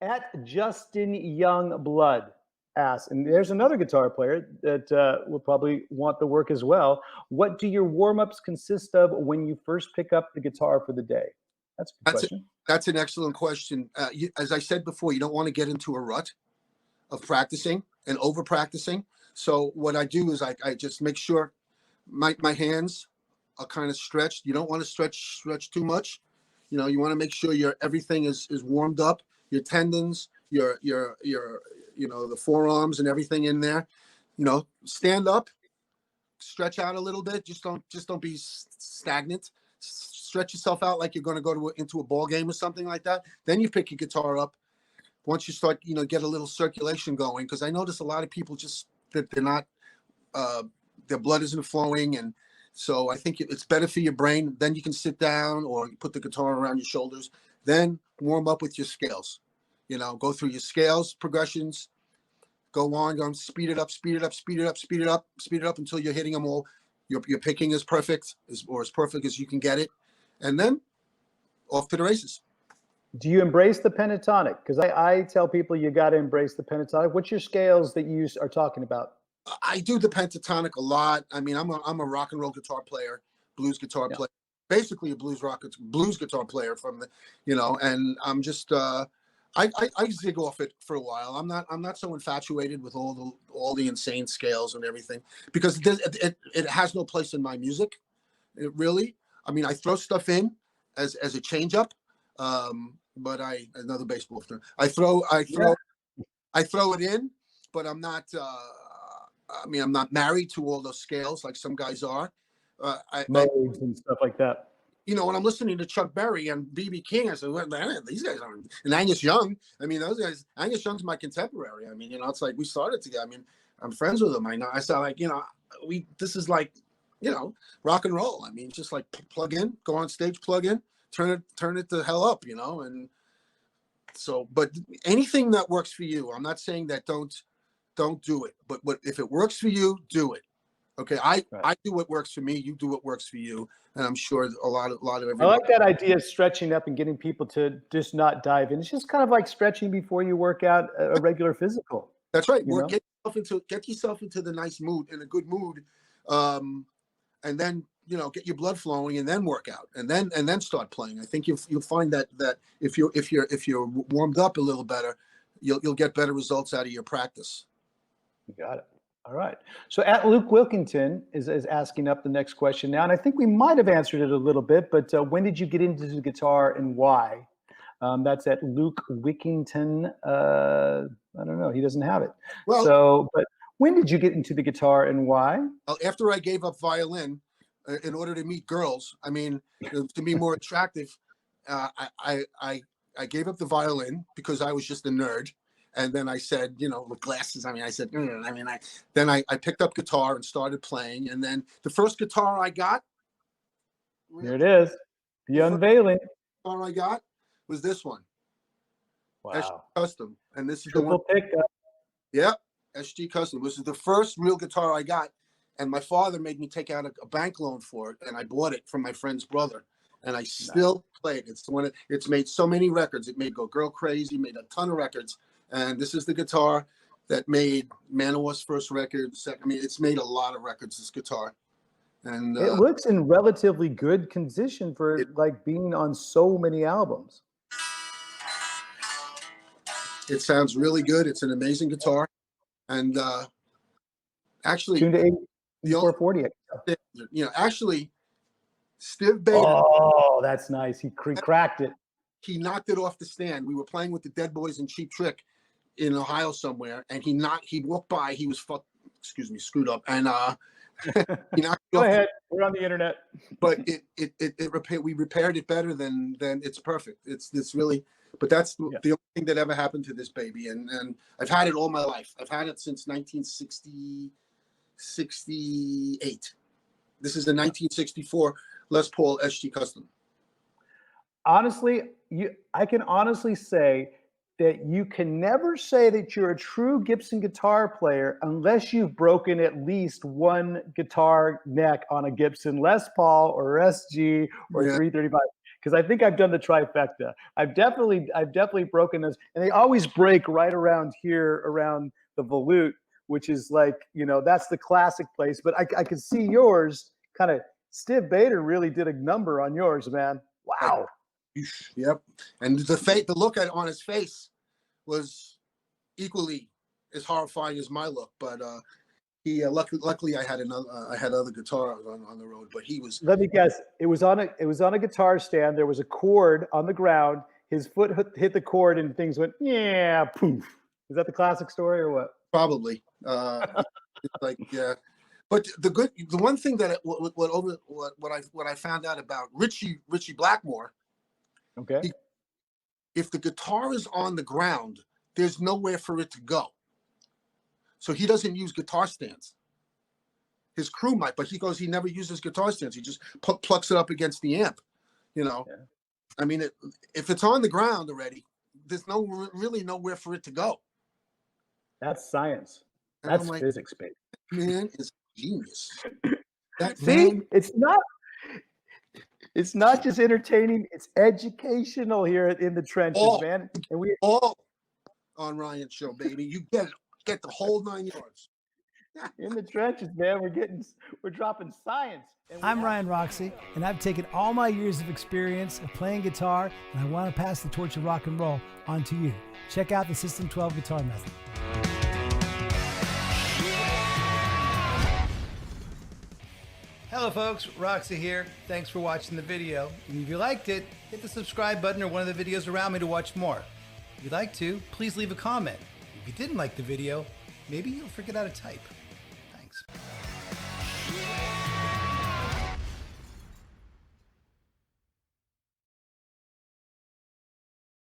At Justin Youngblood asks, and there's another guitar player that will probably want the work as well. What do your warm-ups consist of when you first pick up the guitar for the day? That's a good question. That's an excellent question. As I said before, you don't want to get into a rut of practicing and over practicing. So what I do is I just make sure my hands are kind of stretched. You don't want to stretch too much. You know, you want to make sure everything is warmed up, your tendons, your the forearms and everything in there. You know, stand up, stretch out a little bit. Just don't be stagnant. Stretch yourself out like you're going to go into a ball game or something like that. Then you pick your guitar up. Once you start, get a little circulation going, because I notice a lot of people just that they're not, their blood isn't flowing, and so I think it's better for your brain. Then you can sit down or put the guitar around your shoulders. Then warm up with your scales. Go through your scales progressions. Go on, speed it up, speed it up, speed it up, speed it up, speed it up until you're hitting them all. Your picking is perfect, or as perfect as you can get it, and then off to the races. Do you embrace the pentatonic? Because I tell people you got to embrace the pentatonic. What's your scales that you are talking about? I do the pentatonic a lot. I mean, I'm a rock and roll guitar player, blues guitar player, basically a blues guitar player from the, and I'm just I zig off it for a while. I'm not so infatuated with all the insane scales and everything, because it has no place in my music. It really. I mean, I throw stuff in as a change up. But another baseball term. I throw it in, but I'm not. I'm not married to all those scales like some guys are. Modes and stuff like that. When I'm listening to Chuck Berry and B.B. King, I said, well, these guys aren't. And Angus Young. I mean, those guys. Angus Young's my contemporary. I mean, it's like we started together. I mean, I'm friends with him. I said, like, this is like, rock and roll. I mean, just like plug in, go on stage, plug in. Turn it the hell up, and so. But anything that works for you, I'm not saying that don't do it. But if it works for you, do it. Okay, I do what works for me. You do what works for you, and I'm sure a lot of everybody. I like that idea of stretching up and getting people to just not dive in. It's just kind of like stretching before you work out a regular physical. That's right. Get yourself into the nice mood, in a good mood, and then. Get your blood flowing, and then work out, and then start playing. I think you'll find that if you're warmed up a little better, you'll get better results out of your practice. You got it. All right. So at Luke Wilkington is asking up the next question now, and I think we might have answered it a little bit, but when did you get into the guitar and why? That's at Luke Wilkington. I don't know. He doesn't have it. Well, but when did you get into the guitar and why? After I gave up violin. In order to meet girls, I mean, to be more attractive, I gave up the violin because I was just a nerd, and then I said, with glasses. I mean, I said, I picked up guitar and started playing, and then the first guitar I got. Here it is, the unveiling. Guitar I got was this one. Wow. SG Custom, and this is triple the one. pickup. Yeah, SG Custom. This is the first real guitar I got. And my father made me take out a bank loan for it, and I bought it from my friend's brother. And I still play it. It's made so many records. It made Go Girl Crazy, made a ton of records. And this is the guitar that made Manowar's first record. I mean, it's made a lot of records, this guitar. And it looks in relatively good condition for being on so many albums. It sounds really good. It's an amazing guitar. And actually, tuned to 440. Actually, Steve Bader. Oh, that's nice. He cracked it. He knocked it off the stand. We were playing with the Dead Boys in Cheap Trick in Ohio somewhere, and he walked by. He was screwed up, and he knocked it Go off. ahead. We're on the internet. But we repaired it better than it's perfect. It's really. But that's the only thing that ever happened to this baby, and I've had it all my life. I've had it since 1968. This is the 1964 Les Paul SG Custom. Honestly, I can honestly say that you can never say that you're a true Gibson guitar player unless you've broken at least one guitar neck on a Gibson Les Paul or SG or 335. because I think I've done the trifecta. I've definitely broken those, and they always break right around here, around the volute, which is like, you know, that's the classic place. But I could see yours kind of. Steve Bader really did a number on yours, man. Wow. Yep. And the look on his face was equally as horrifying as my look. But luckily I had other guitars on the road. But he was. Let me guess. It was on a guitar stand. There was a cord on the ground. His foot hit the cord, and things went, yeah, poof. Is that the classic story or what? Probably. Like, yeah. But the one thing that what I found out about Richie Blackmore. Okay. If the guitar is on the ground, there's nowhere for it to go. So he doesn't use guitar stands. His crew might, but he never uses guitar stands. He just plucks it up against the amp. You know, yeah. I mean, if it's on the ground already, there's really nowhere for it to go. That's science. That's like, physics, baby. Man is genius. That See, man, it's not just entertaining; it's educational here in the trenches, man. And we all on Ryan's show, baby. You get the whole 9 yards. In the trenches, man. We're dropping science. I'm Ryan Roxie, and I've taken all my years of experience of playing guitar, and I want to pass the torch of rock and roll on to you. Check out the System 12 guitar method. Hello folks, Roxie here. Thanks for watching the video. And if you liked it, hit the subscribe button or one of the videos around me to watch more. If you'd like to, please leave a comment. If you didn't like the video, maybe you'll forget how to type.